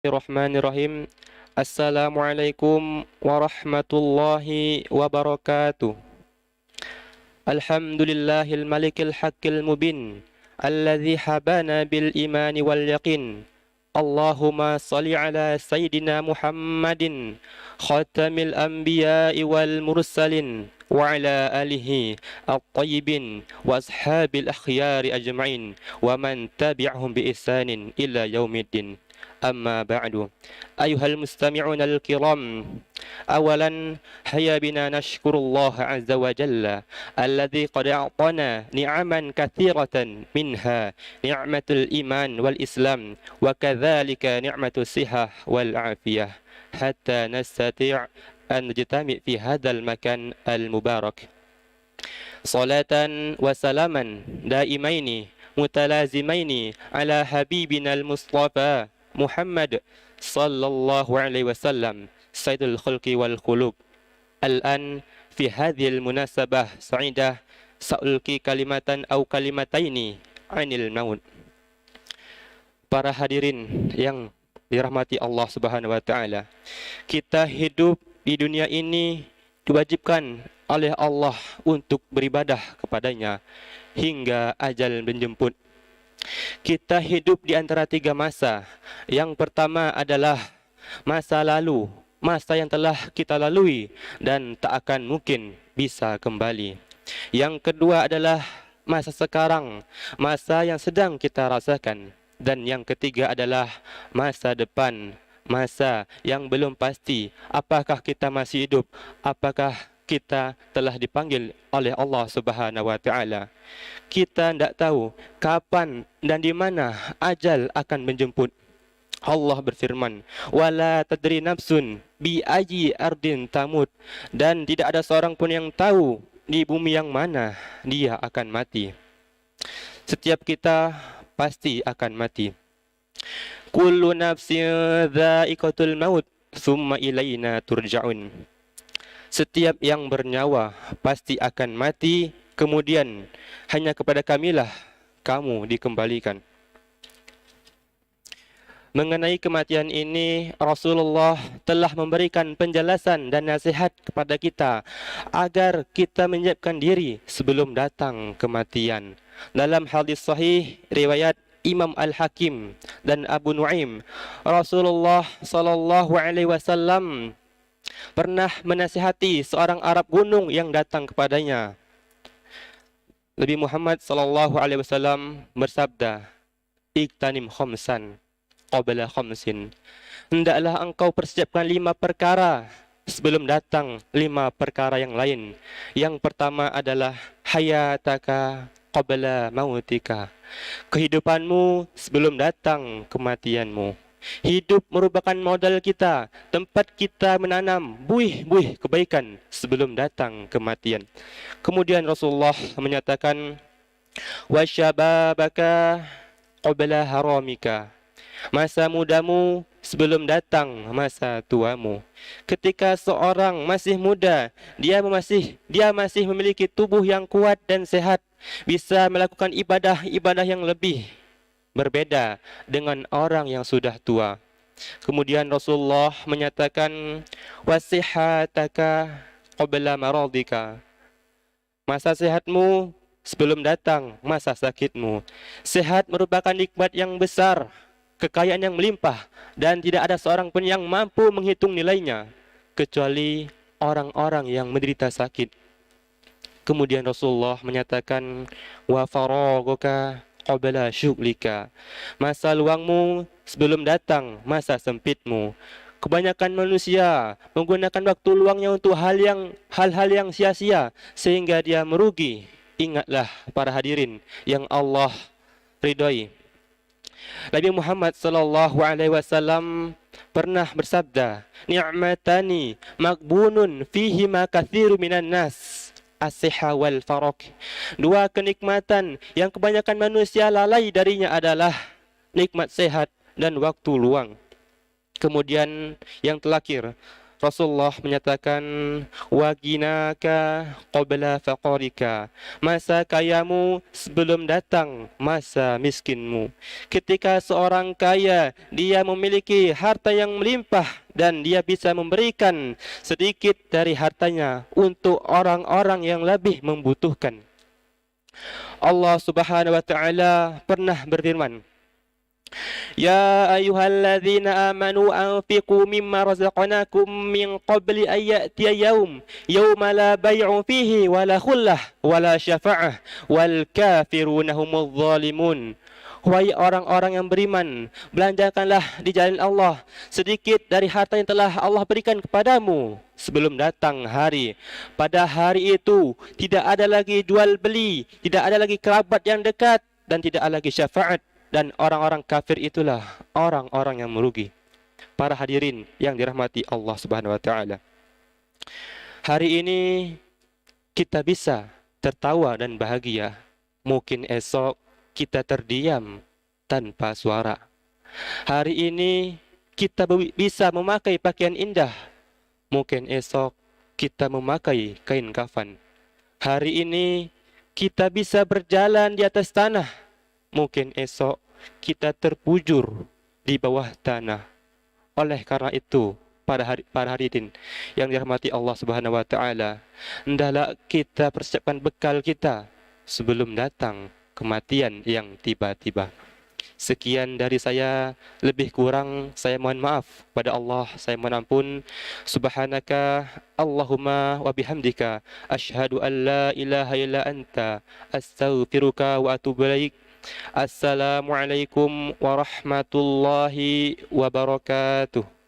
Bismillahirrahmanirrahim. Assalamualaikum warahmatullahi wabarakatuh. Alhamdulillahil malikil haqqil mubin alladzi habana bil imani wal yaqin. Allahumma salli ala sayyidina Muhammadin khatamil anbiya'i wal mursalin wa ala alihi at-tayyibin wa ashabil akhyari ajma'in wa man tabi'ahum bi ihsanin ila yaumiddin. أما بعد أيها المستمعون الكرام أولا هيا بنا نشكر الله عز وجل الذي قد أعطانا نعما كثيرة منها نعمة الإيمان والإسلام وكذلك نعمة الصحة والعافية حتى نستطيع أن نجتمع في هذا المكان المبارك صلاة وسلاما دائمين متلازمين على حبيبنا المصطفى Muhammad sallallahu alaihi wasallam sayyidul khalqi wal khuluq. Al-an fi hadhil munasabah sa'idah sa'ulki kalimatan au kalimataini anil maut. Para hadirin yang dirahmati Allah Subhanahu wa taala. Kita hidup di dunia ini diwajibkan oleh Allah untuk beribadah kepadanya hingga ajal menjemput. Kita hidup di antara tiga masa. Yang pertama adalah masa lalu, masa yang telah kita lalui dan tak akan mungkin bisa kembali. Yang kedua adalah masa sekarang, masa yang sedang kita rasakan. Dan yang ketiga adalah masa depan, masa yang belum pasti. Apakah kita masih hidup? Apakah kita telah dipanggil oleh Allah Subhanahu wa taala? Kita tidak tahu kapan dan di mana ajal akan menjemput. Allah berfirman, "Wala tadri nafsun bi ayyi ardin tamut." Dan tidak ada seorang pun yang tahu di bumi yang mana dia akan mati. Setiap kita pasti akan mati. Kullu nafsin dha'iqatul maut, tsumma ilaina turja'un. Setiap yang bernyawa pasti akan mati, kemudian hanya kepada kamilah kamu dikembalikan. Mengenai kematian ini, Rasulullah telah memberikan penjelasan dan nasihat kepada kita agar kita menyiapkan diri sebelum datang kematian. Dalam hadis sahih riwayat Imam Al-Hakim dan Abu Nuaim, Rasulullah sallallahu alaihi wasallam pernah menasihati seorang Arab gunung yang datang kepadanya. Nabi Muhammad sallallahu alaihi wasallam bersabda, "Iktanim khamsan qabla khamsin." Hendaklah engkau persiapkan 5 perkara sebelum datang 5 perkara yang lain. Yang pertama adalah hayataka qabla mautika. Kehidupanmu sebelum datang kematianmu. Hidup merupakan modal kita, tempat kita menanam buih-buih kebaikan sebelum datang kematian. Kemudian Rasulullah menyatakan, "Wasyababaka qabla haramika." Masa mudamu sebelum datang masa tuamu. Ketika seorang masih muda, dia masih memiliki tubuh yang kuat dan sehat, bisa melakukan ibadah-ibadah yang lebih berbeda dengan orang yang sudah tua. Kemudian Rasulullah menyatakan, wasihataka qabla maradika. Masa sehatmu sebelum datang masa sakitmu. Sehat merupakan nikmat yang besar, kekayaan yang melimpah, dan tidak ada seorang pun yang mampu menghitung nilainya kecuali orang-orang yang menderita sakit. Kemudian Rasulullah menyatakan, wa faraghuka qabla syughlika. Masa luangmu sebelum datang masa sempitmu. Kebanyakan manusia menggunakan waktu luangnya untuk hal-hal yang sia-sia sehingga dia merugi. Ingatlah para hadirin yang Allah ridhoi. Nabi Muhammad sallallahu alaihi wasallam pernah bersabda, "Ni'matani maghbunun fihi ma katsiru minan nas." As-siha wal faraq. 2 kenikmatan yang kebanyakan manusia lalai darinya adalah nikmat sehat dan waktu luang. Kemudian yang terakhir, Rasulullah menyatakan, waginaka qabla faqarika, masa kayamu sebelum datang masa miskinmu. Ketika seorang kaya, dia memiliki harta yang melimpah dan dia bisa memberikan sedikit dari hartanya untuk orang-orang yang lebih membutuhkan. Allah Subhanahu wa taala pernah berfirman, Ya ayyuhalladzina amanu anfiqu mimma razaqnakum min qabli an ya'tiya yawma la bay'un fihi wala khullah wala syafa'ah wal kafiruna humudz zalimun. Wahai orang-orang yang beriman, belanjakanlah di jalan Allah sedikit dari harta yang telah Allah berikan kepadamu sebelum datang hari. Pada hari itu tidak ada lagi jual beli, tidak ada lagi kerabat yang dekat, dan tidak ada lagi syafaat. Dan orang-orang kafir itulah orang-orang yang merugi. Para hadirin yang dirahmati Allah Subhanahu wa taala. Hari ini kita bisa tertawa dan bahagia. Mungkin esok kita terdiam tanpa suara. Hari ini kita bisa memakai pakaian indah. Mungkin esok kita memakai kain kafan. Hari ini kita bisa berjalan di atas tanah. Mungkin esok kita terpujur di bawah tanah. Oleh karena itu, para hadirin yang dirahmati Allah Subhanahu wa taala, hendaklah kita persiapkan bekal kita sebelum datang kematian yang tiba-tiba. Sekian dari saya, lebih kurang saya mohon maaf pada Allah, saya mohon ampun. Subhanaka Allahumma wa bihamdika asyhadu an la ilaha illa anta astaghfiruka wa atubu ilaik. Assalamualaikum warahmatullahi wabarakatuh.